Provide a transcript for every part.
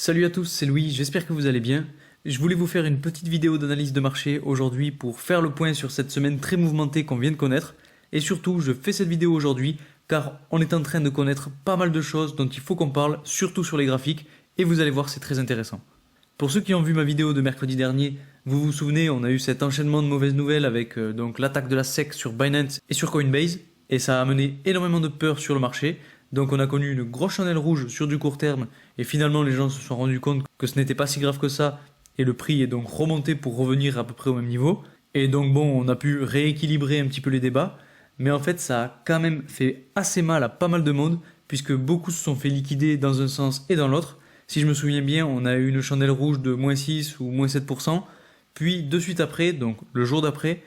Salut à tous, c'est Louis, j'espère que vous allez bien. Je voulais vous faire une petite vidéo d'analyse de marché aujourd'hui pour faire le point sur cette semaine très mouvementée qu'on vient de connaître. Et surtout, je fais cette vidéo aujourd'hui car on est en train de connaître pas mal de choses dont il faut qu'on parle, surtout sur les graphiques, et vous allez voir, c'est très intéressant. Pour ceux qui ont vu ma vidéo de mercredi dernier, vous vous souvenez, on a eu cet enchaînement de mauvaises nouvelles avec donc l'attaque de la SEC sur Binance et sur Coinbase, et ça a amené énormément de peur sur le marché. Donc on a connu une grosse chandelle rouge sur du court terme et finalement les gens se sont rendus compte que ce n'était pas si grave que ça et le prix est donc remonté pour revenir à peu près au même niveau. Et donc bon, on a pu rééquilibrer un petit peu les débats, mais en fait ça a quand même fait assez mal à pas mal de monde puisque beaucoup se sont fait liquider dans un sens et dans l'autre. Si je me souviens bien, on a eu une chandelle rouge de moins 6 ou moins 7%, puis de suite après, donc le jour d'après,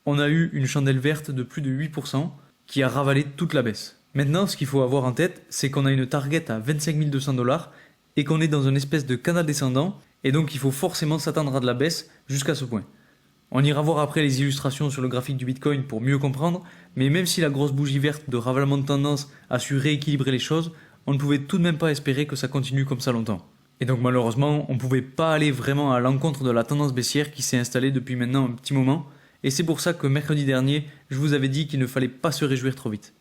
on a eu une chandelle verte de plus de 8% qui a ravalé toute la baisse. Maintenant, ce qu'il faut avoir en tête, c'est qu'on a une target à 25 200 dollars et qu'on est dans une espèce de canal descendant, et donc il faut forcément s'attendre à de la baisse jusqu'à ce point. On ira voir après les illustrations sur le graphique du Bitcoin pour mieux comprendre, mais même si la grosse bougie verte de ravalement de tendance a su rééquilibrer les choses, on ne pouvait tout de même pas espérer que ça continue comme ça longtemps. Et donc malheureusement, on ne pouvait pas aller vraiment à l'encontre de la tendance baissière qui s'est installée depuis maintenant un petit moment, et c'est pour ça que mercredi dernier, je vous avais dit qu'il ne fallait pas se réjouir trop vite.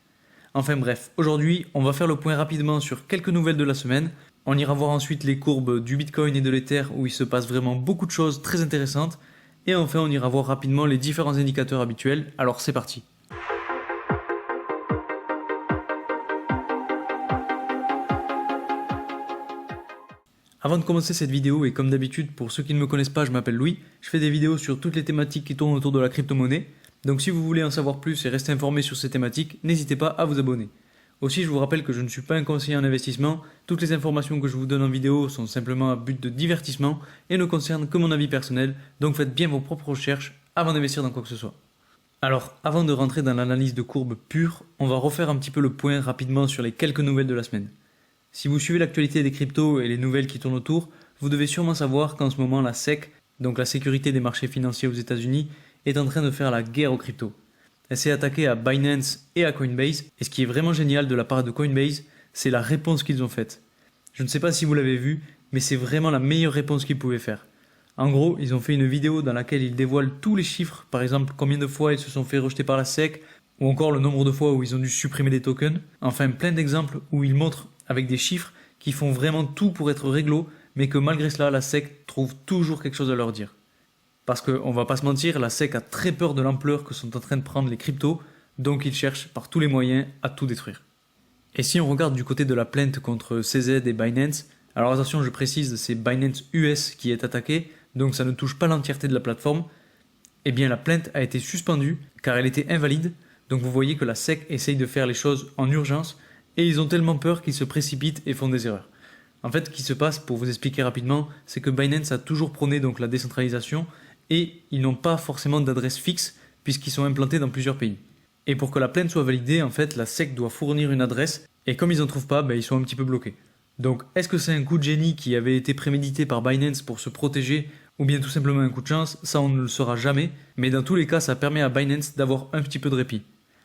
Enfin bref, aujourd'hui, on va faire le point rapidement sur quelques nouvelles de la semaine. On ira voir ensuite les courbes du Bitcoin et de l'Ether où il se passe vraiment beaucoup de choses très intéressantes. Et enfin, on ira voir rapidement les différents indicateurs habituels. Alors c'est parti. Avant de commencer cette vidéo, et comme d'habitude, pour ceux qui ne me connaissent pas, je m'appelle Louis. Je fais des vidéos sur toutes les thématiques qui tournent autour de la crypto-monnaie. Donc si vous voulez en savoir plus et rester informé sur ces thématiques, n'hésitez pas à vous abonner. Aussi, je vous rappelle que je ne suis pas un conseiller en investissement, toutes les informations que je vous donne en vidéo sont simplement à but de divertissement et ne concernent que mon avis personnel, donc faites bien vos propres recherches avant d'investir dans quoi que ce soit. Alors, avant de rentrer dans l'analyse de courbes pure, on va refaire un petit peu le point rapidement sur les quelques nouvelles de la semaine. Si vous suivez l'actualité des cryptos et les nouvelles qui tournent autour, vous devez sûrement savoir qu'en ce moment la SEC, donc la sécurité des marchés financiers aux États-Unis, est en train de faire la guerre aux cryptos. Elle s'est attaquée à Binance et à Coinbase, et ce qui est vraiment génial de la part de Coinbase, c'est la réponse qu'ils ont faite. Je ne sais pas si vous l'avez vu, mais c'est vraiment la meilleure réponse qu'ils pouvaient faire. En gros, ils ont fait une vidéo dans laquelle ils dévoilent tous les chiffres, par exemple combien de fois ils se sont fait rejeter par la SEC, ou encore le nombre de fois où ils ont dû supprimer des tokens, enfin plein d'exemples où ils montrent avec des chiffres qui font vraiment tout pour être réglo, mais que malgré cela, la SEC trouve toujours quelque chose à leur dire. Parce qu'on va pas se mentir, la SEC a très peur de l'ampleur que sont en train de prendre les cryptos, donc ils cherchent par tous les moyens à tout détruire. Et si on regarde du côté de la plainte contre CZ et Binance, alors attention, je précise, c'est Binance US qui est attaqué, donc ça ne touche pas l'entièreté de la plateforme, eh bien la plainte a été suspendue car elle était invalide, donc vous voyez que la SEC essaye de faire les choses en urgence, et ils ont tellement peur qu'ils se précipitent et font des erreurs. En fait, ce qui se passe, pour vous expliquer rapidement, c'est que Binance a toujours prôné donc la décentralisation, et ils n'ont pas forcément d'adresse fixe puisqu'ils sont implantés dans plusieurs pays. Et pour que la plainte soit validée, en fait, la SEC doit fournir une adresse et comme ils n'en trouvent pas, ils sont un petit peu bloqués. Donc est-ce que c'est un coup de génie qui avait été prémédité par Binance pour se protéger ou bien tout simplement un coup de chance? Ça on ne le saura jamais, mais dans tous les cas ça permet à Binance d'avoir un petit peu de répit.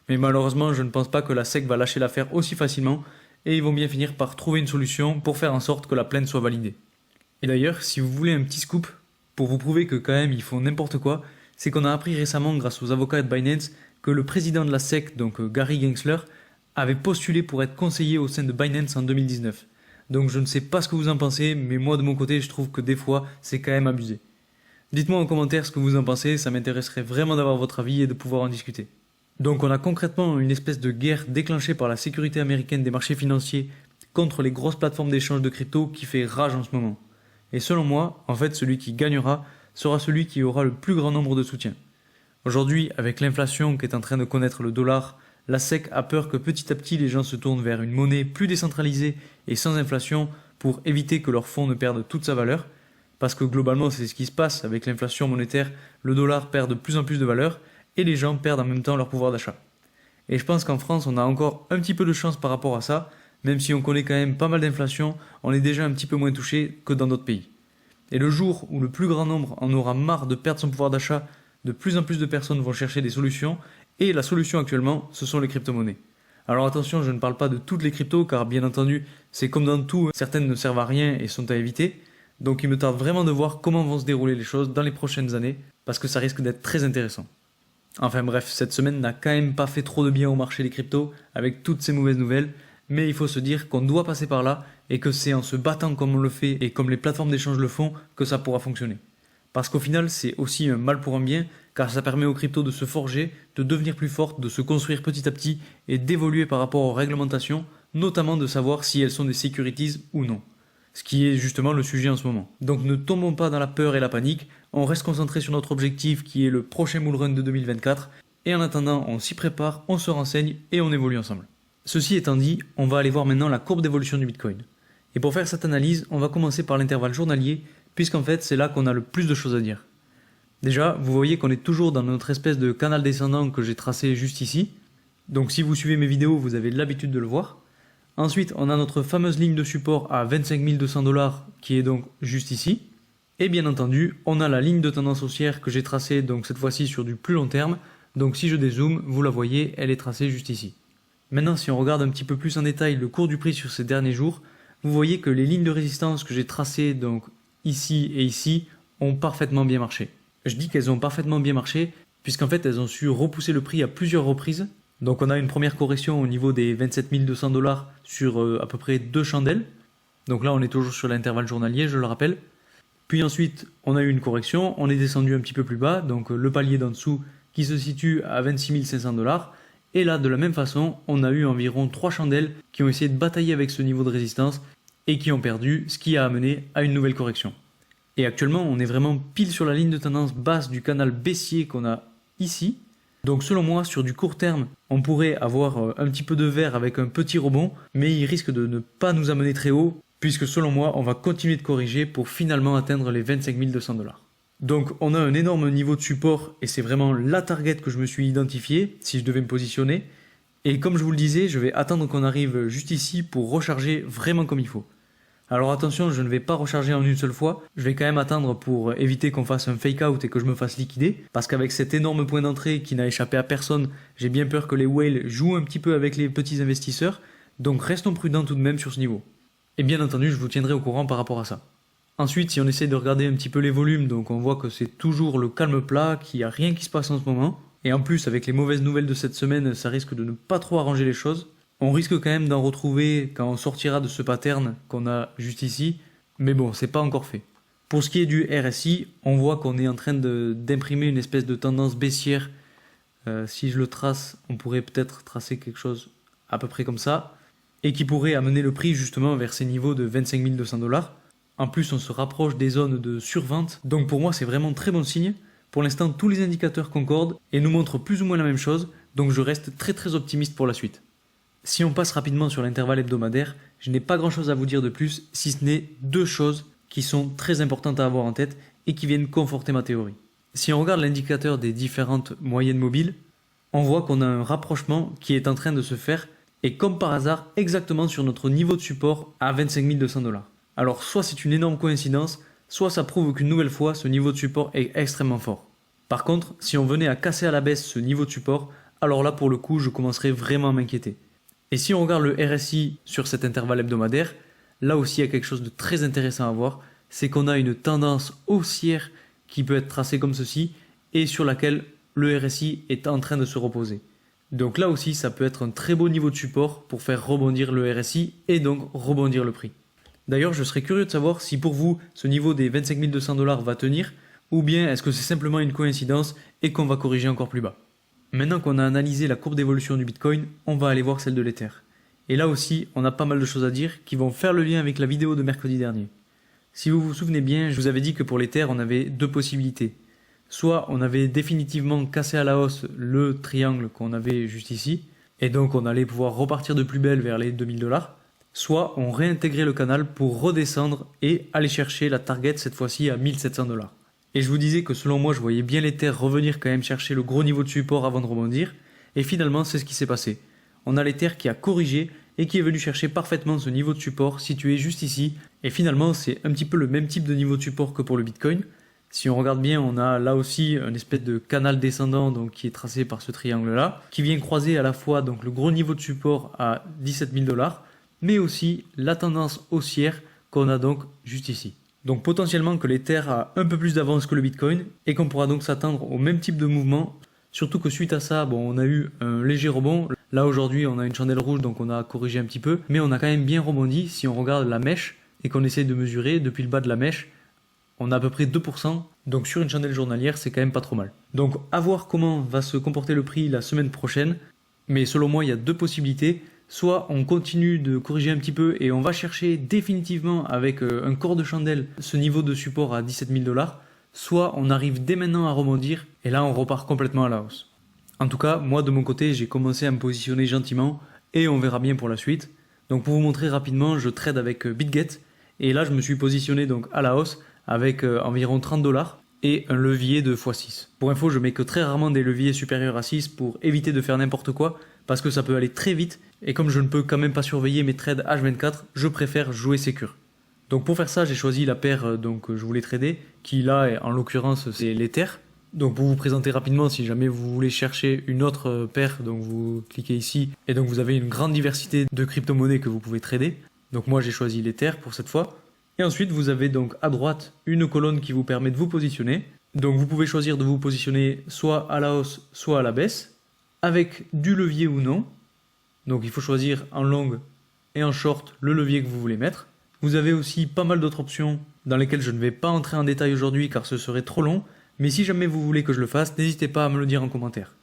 Mais malheureusement je ne pense pas que la SEC va lâcher l'affaire aussi facilement et ils vont bien finir par trouver une solution pour faire en sorte que la plainte soit validée. Et d'ailleurs, si vous voulez un petit scoop, pour vous prouver que quand même ils font n'importe quoi, c'est qu'on a appris récemment grâce aux avocats de Binance que le président de la SEC, donc Gary Gensler, avait postulé pour être conseiller au sein de Binance en 2019. Donc je ne sais pas ce que vous en pensez, mais moi de mon côté je trouve que des fois c'est quand même abusé. Dites-moi en commentaire ce que vous en pensez, ça m'intéresserait vraiment d'avoir votre avis et de pouvoir en discuter. Donc on a concrètement une espèce de guerre déclenchée par la sécurité américaine des marchés financiers contre les grosses plateformes d'échange de crypto qui fait rage en ce moment. Et selon moi, en fait, celui qui gagnera sera celui qui aura le plus grand nombre de soutiens. Aujourd'hui, avec l'inflation qu'est en train de connaître le dollar, la SEC a peur que petit à petit les gens se tournent vers une monnaie plus décentralisée et sans inflation pour éviter que leurs fonds ne perdent toute sa valeur. Parce que globalement, c'est ce qui se passe avec l'inflation monétaire, le dollar perd de plus en plus de valeur et les gens perdent en même temps leur pouvoir d'achat. Et je pense qu'en France, on a encore un petit peu de chance par rapport à ça. Même si on connaît quand même pas mal d'inflation, on est déjà un petit peu moins touché que dans d'autres pays. Et le jour où le plus grand nombre en aura marre de perdre son pouvoir d'achat, de plus en plus de personnes vont chercher des solutions, et la solution actuellement, ce sont les crypto-monnaies. Alors attention, je ne parle pas de toutes les cryptos car bien entendu, c'est comme dans tout, certaines ne servent à rien et sont à éviter. Donc il me tarde vraiment de voir comment vont se dérouler les choses dans les prochaines années parce que ça risque d'être très intéressant. Enfin bref, cette semaine n'a quand même pas fait trop de bien au marché des cryptos avec toutes ces mauvaises nouvelles, mais il faut se dire qu'on doit passer par là et que c'est en se battant comme on le fait et comme les plateformes d'échange le font que ça pourra fonctionner. Parce qu'au final, c'est aussi un mal pour un bien, car ça permet aux cryptos de se forger, de devenir plus fortes, de se construire petit à petit et d'évoluer par rapport aux réglementations, notamment de savoir si elles sont des securities ou non. Ce qui est justement le sujet en ce moment. Donc ne tombons pas dans la peur et la panique, on reste concentré sur notre objectif qui est le prochain bull run de 2024, et en attendant, on s'y prépare, on se renseigne et on évolue ensemble. Ceci étant dit, on va aller voir maintenant la courbe d'évolution du Bitcoin. Et pour faire cette analyse, on va commencer par l'intervalle journalier, puisqu'en fait c'est là qu'on a le plus de choses à dire. Déjà, vous voyez qu'on est toujours dans notre espèce de canal descendant que j'ai tracé juste ici. Donc si vous suivez mes vidéos, vous avez l'habitude de le voir. Ensuite, on a notre fameuse ligne de support à 25 200 $ qui est donc juste ici. Et bien entendu, on a la ligne de tendance haussière que j'ai tracée donc cette fois-ci sur du plus long terme. Donc si je dézoome, vous la voyez, elle est tracée juste ici. Maintenant, si on regarde un petit peu plus en détail le cours du prix sur ces derniers jours, vous voyez que les lignes de résistance que j'ai tracées donc ici et ici ont parfaitement bien marché. Je dis qu'elles ont parfaitement bien marché puisqu'en fait elles ont su repousser le prix à plusieurs reprises. Donc on a une première correction au niveau des 27 200 $ sur à peu près 2 chandelles. Donc là on est toujours sur l'intervalle journalier, je le rappelle. Puis ensuite on a eu une correction, on est descendu un petit peu plus bas, donc le palier d'en dessous qui se situe à 26 500 $. Et là de la même façon on a eu environ 3 chandelles qui ont essayé de batailler avec ce niveau de résistance et qui ont perdu, ce qui a amené à une nouvelle correction. Et actuellement, on est vraiment pile sur la ligne de tendance basse du canal baissier qu'on a ici. Donc selon moi, sur du court terme, on pourrait avoir un petit peu de vert avec un petit rebond, mais il risque de ne pas nous amener très haut, puisque selon moi, on va continuer de corriger pour finalement atteindre les 25 200 $. Donc on a un énorme niveau de support, et c'est vraiment la target que je me suis identifié, si je devais me positionner. Et comme je vous le disais, je vais attendre qu'on arrive juste ici pour recharger vraiment comme il faut. Alors attention, je ne vais pas recharger en une seule fois, je vais quand même attendre pour éviter qu'on fasse un fake out et que je me fasse liquider, parce qu'avec cet énorme point d'entrée qui n'a échappé à personne, j'ai bien peur que les whales jouent un petit peu avec les petits investisseurs, donc restons prudents tout de même sur ce niveau. Et bien entendu, je vous tiendrai au courant par rapport à ça. Ensuite, si on essaie de regarder un petit peu les volumes, donc on voit que c'est toujours le calme plat, qu'il n'y a rien qui se passe en ce moment, et en plus avec les mauvaises nouvelles de cette semaine, ça risque de ne pas trop arranger les choses. On risque quand même d'en retrouver quand on sortira de ce pattern qu'on a juste ici, mais bon, c'est pas encore fait. Pour ce qui est du RSI, on voit qu'on est en train d'imprimer une espèce de tendance baissière. Si je le trace, on pourrait peut-être tracer quelque chose à peu près comme ça, et qui pourrait amener le prix justement vers ces niveaux de 25 200 $. En plus, on se rapproche des zones de survente, donc pour moi c'est vraiment très bon signe. Pour l'instant, tous les indicateurs concordent et nous montrent plus ou moins la même chose, donc je reste très optimiste pour la suite. Si on passe rapidement sur l'intervalle hebdomadaire, je n'ai pas grand chose à vous dire de plus, si ce n'est 2 choses qui sont très importantes à avoir en tête et qui viennent conforter ma théorie. Si on regarde l'indicateur des différentes moyennes mobiles, on voit qu'on a un rapprochement qui est en train de se faire et comme par hasard exactement sur notre niveau de support à 25 200 $. Alors soit c'est une énorme coïncidence, soit ça prouve qu'une nouvelle fois ce niveau de support est extrêmement fort. Par contre, si on venait à casser à la baisse ce niveau de support, alors là pour le coup je commencerais vraiment à m'inquiéter. Et si on regarde le RSI sur cet intervalle hebdomadaire, là aussi il y a quelque chose de très intéressant à voir, c'est qu'on a une tendance haussière qui peut être tracée comme ceci et sur laquelle le RSI est en train de se reposer. Donc là aussi ça peut être un très beau niveau de support pour faire rebondir le RSI et donc rebondir le prix. D'ailleurs je serais curieux de savoir si pour vous ce niveau des 25 200 $ va tenir ou bien est-ce que c'est simplement une coïncidence et qu'on va corriger encore plus bas. Maintenant qu'on a analysé la courbe d'évolution du Bitcoin, on va aller voir celle de l'Ether. Et là aussi, on a pas mal de choses à dire qui vont faire le lien avec la vidéo de mercredi dernier. Si vous vous souvenez bien, je vous avais dit que pour l'Ether, on avait 2 possibilités. Soit on avait définitivement cassé à la hausse le triangle qu'on avait juste ici, et donc on allait pouvoir repartir de plus belle vers les 2000 $, soit on réintégrait le canal pour redescendre et aller chercher la target cette fois-ci à 1700 $. Et je vous disais que selon moi, je voyais bien l'Ether revenir quand même chercher le gros niveau de support avant de rebondir. Et finalement, c'est ce qui s'est passé. On a l'Ether qui a corrigé et qui est venu chercher parfaitement ce niveau de support situé juste ici. Et finalement, c'est un petit peu le même type de niveau de support que pour le Bitcoin. Si on regarde bien, on a là aussi une espèce de canal descendant donc, qui est tracé par ce triangle-là, qui vient croiser à la fois donc, le gros niveau de support à 17 000 $, mais aussi la tendance haussière qu'on a donc juste ici. Donc potentiellement que l'Ether a un peu plus d'avance que le Bitcoin et qu'on pourra donc s'attendre au même type de mouvement. Surtout que suite à ça, on a eu un léger rebond. Là aujourd'hui, on a une chandelle rouge, donc on a corrigé un petit peu. Mais on a quand même bien rebondi. Si on regarde la mèche et qu'on essaie de mesurer depuis le bas de la mèche, on a à peu près 2%. Donc sur une chandelle journalière, c'est quand même pas trop mal. Donc à voir comment va se comporter le prix la semaine prochaine. Mais selon moi, il y a deux possibilités. Soit on continue de corriger un petit peu et on va chercher définitivement avec un corps de chandelle ce niveau de support à 17 000 $. Soit on arrive dès maintenant à rebondir et là on repart complètement à la hausse. En tout cas, moi de mon côté, j'ai commencé à me positionner gentiment et on verra bien pour la suite. Donc pour vous montrer rapidement, je trade avec BitGet et là je me suis positionné donc à la hausse avec environ 30 $ et un levier de x6. Pour info, je mets que très rarement des leviers supérieurs à 6 pour éviter de faire n'importe quoi parce que ça peut aller très vite et comme je ne peux quand même pas surveiller mes trades H24, je préfère jouer sécure. Donc pour faire ça, j'ai choisi la paire que je voulais trader, qui là, en l'occurrence, c'est l'Ether. Donc pour vous présenter rapidement, si jamais vous voulez chercher une autre paire, donc vous cliquez ici, et donc vous avez une grande diversité de crypto-monnaies que vous pouvez trader. Donc moi j'ai choisi l'Ether pour cette fois. Et ensuite vous avez donc à droite une colonne qui vous permet de vous positionner. Donc vous pouvez choisir de vous positionner soit à la hausse, soit à la baisse, avec du levier ou non. Donc il faut choisir en long et en short le levier que vous voulez mettre. Vous avez aussi pas mal d'autres options dans lesquelles je ne vais pas entrer en détail aujourd'hui car ce serait trop long, mais si jamais vous voulez que je le fasse, n'hésitez pas à me le dire en commentaire.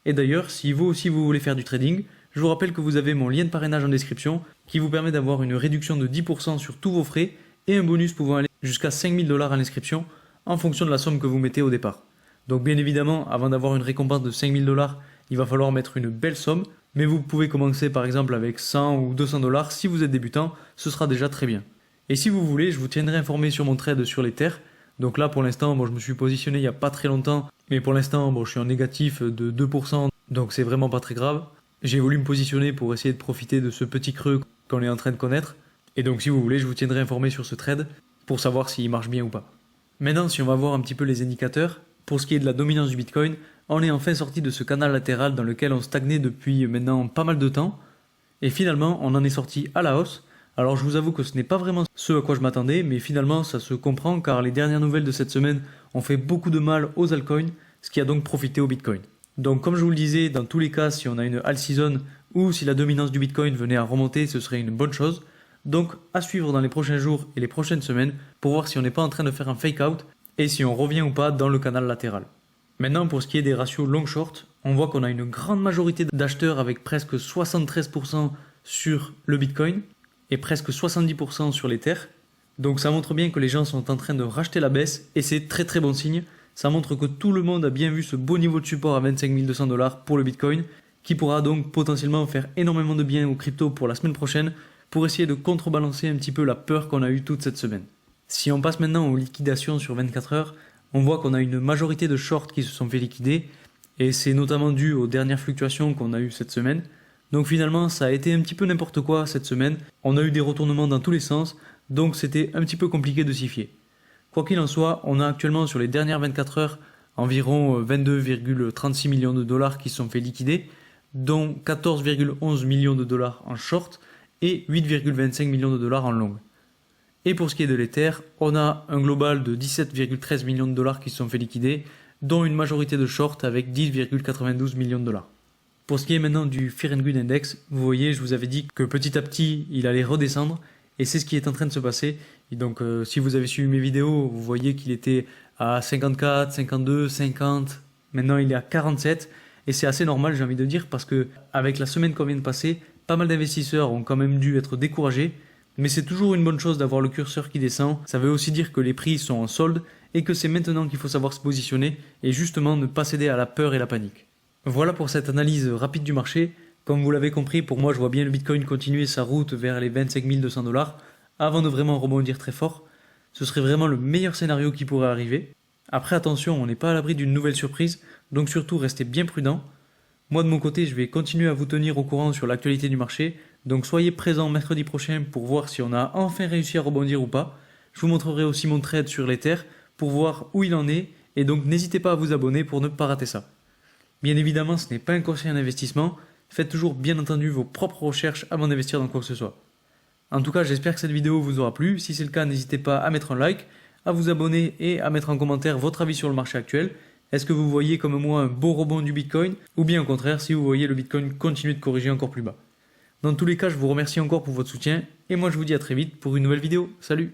Et d'ailleurs, si vous aussi vous voulez faire du trading, je vous rappelle que vous avez mon lien de parrainage en description qui vous permet d'avoir une réduction de 10% sur tous vos frais et un bonus pouvant aller jusqu'à 5 000 $ à l'inscription en fonction de la somme que vous mettez au départ. Donc bien évidemment, avant d'avoir une récompense de 5 000 $, il va falloir mettre une belle somme, mais vous pouvez commencer par exemple avec 100 ou 200 $ si vous êtes débutant, ce sera déjà très bien. Et si vous voulez, je vous tiendrai informé sur mon trade sur l'Ether. Donc là pour l'instant, je me suis positionné il n'y a pas très longtemps, mais pour l'instant je suis en négatif de 2%, donc c'est vraiment pas très grave. J'ai voulu me positionner pour essayer de profiter de ce petit creux qu'on est en train de connaître. Et donc si vous voulez, je vous tiendrai informé sur ce trade pour savoir s'il marche bien ou pas. Maintenant, si on va voir un petit peu les indicateurs, pour ce qui est de la dominance du Bitcoin, on est enfin sorti de ce canal latéral dans lequel on stagnait depuis maintenant pas mal de temps. Et finalement, on en est sorti à la hausse. Alors je vous avoue que ce n'est pas vraiment ce à quoi je m'attendais, mais finalement ça se comprend car les dernières nouvelles de cette semaine ont fait beaucoup de mal aux altcoins, ce qui a donc profité au Bitcoin. Donc comme je vous le disais, dans tous les cas, si on a une all season ou si la dominance du Bitcoin venait à remonter, ce serait une bonne chose. Donc à suivre dans les prochains jours et les prochaines semaines pour voir si on n'est pas en train de faire un fake out et si on revient ou pas dans le canal latéral. Maintenant pour ce qui est des ratios long-short, on voit qu'on a une grande majorité d'acheteurs avec presque 73% sur le Bitcoin et presque 70% sur l'Ether. Donc ça montre bien que les gens sont en train de racheter la baisse et c'est très très bon signe. Ça montre que tout le monde a bien vu ce beau niveau de support à 25 200 $ pour le Bitcoin qui pourra donc potentiellement faire énormément de bien aux cryptos pour la semaine prochaine pour essayer de contrebalancer un petit peu la peur qu'on a eue toute cette semaine. Si on passe maintenant aux liquidations sur 24 heures, on voit qu'on a une majorité de shorts qui se sont fait liquider et c'est notamment dû aux dernières fluctuations qu'on a eues cette semaine. Donc finalement ça a été un petit peu n'importe quoi cette semaine, on a eu des retournements dans tous les sens, donc c'était un petit peu compliqué de s'y fier. Quoi qu'il en soit, on a actuellement sur les dernières 24 heures environ 22,36 millions de dollars qui se sont fait liquider, dont 14,11 millions de dollars en short et 8,25 millions de dollars en long. Et pour ce qui est de l'Ether, on a un global de 17,13 millions de dollars qui se sont fait liquider, dont une majorité de short avec 10,92 millions de dollars. Pour ce qui est maintenant du Fear and Greed Index, vous voyez, je vous avais dit que petit à petit, il allait redescendre, et c'est ce qui est en train de se passer. Et donc, si vous avez suivi mes vidéos, vous voyez qu'il était à 54, 52, 50, maintenant il est à 47, et c'est assez normal, j'ai envie de dire, parce que avec la semaine qu'on vient de passer, pas mal d'investisseurs ont quand même dû être découragés, mais c'est toujours une bonne chose d'avoir le curseur qui descend. Ça veut aussi dire que les prix sont en solde, et que c'est maintenant qu'il faut savoir se positionner, et justement ne pas céder à la peur et la panique. Voilà pour cette analyse rapide du marché. Comme vous l'avez compris, pour moi je vois bien le Bitcoin continuer sa route vers les 25 200 $ avant de vraiment rebondir très fort. Ce serait vraiment le meilleur scénario qui pourrait arriver. Après attention, on n'est pas à l'abri d'une nouvelle surprise, donc surtout restez bien prudents. Moi de mon côté, je vais continuer à vous tenir au courant sur l'actualité du marché, donc soyez présents mercredi prochain pour voir si on a enfin réussi à rebondir ou pas. Je vous montrerai aussi mon trade sur l'Ether pour voir où il en est, et donc n'hésitez pas à vous abonner pour ne pas rater ça. Bien évidemment, ce n'est pas un conseil en investissement, faites toujours bien entendu vos propres recherches avant d'investir dans quoi que ce soit. En tout cas, j'espère que cette vidéo vous aura plu, si c'est le cas, n'hésitez pas à mettre un like, à vous abonner et à mettre en commentaire votre avis sur le marché actuel. Est-ce que vous voyez comme moi un beau rebond du Bitcoin, ou bien au contraire si vous voyez le Bitcoin continuer de corriger encore plus bas? Dans tous les cas, je vous remercie encore pour votre soutien, et moi je vous dis à très vite pour une nouvelle vidéo. Salut!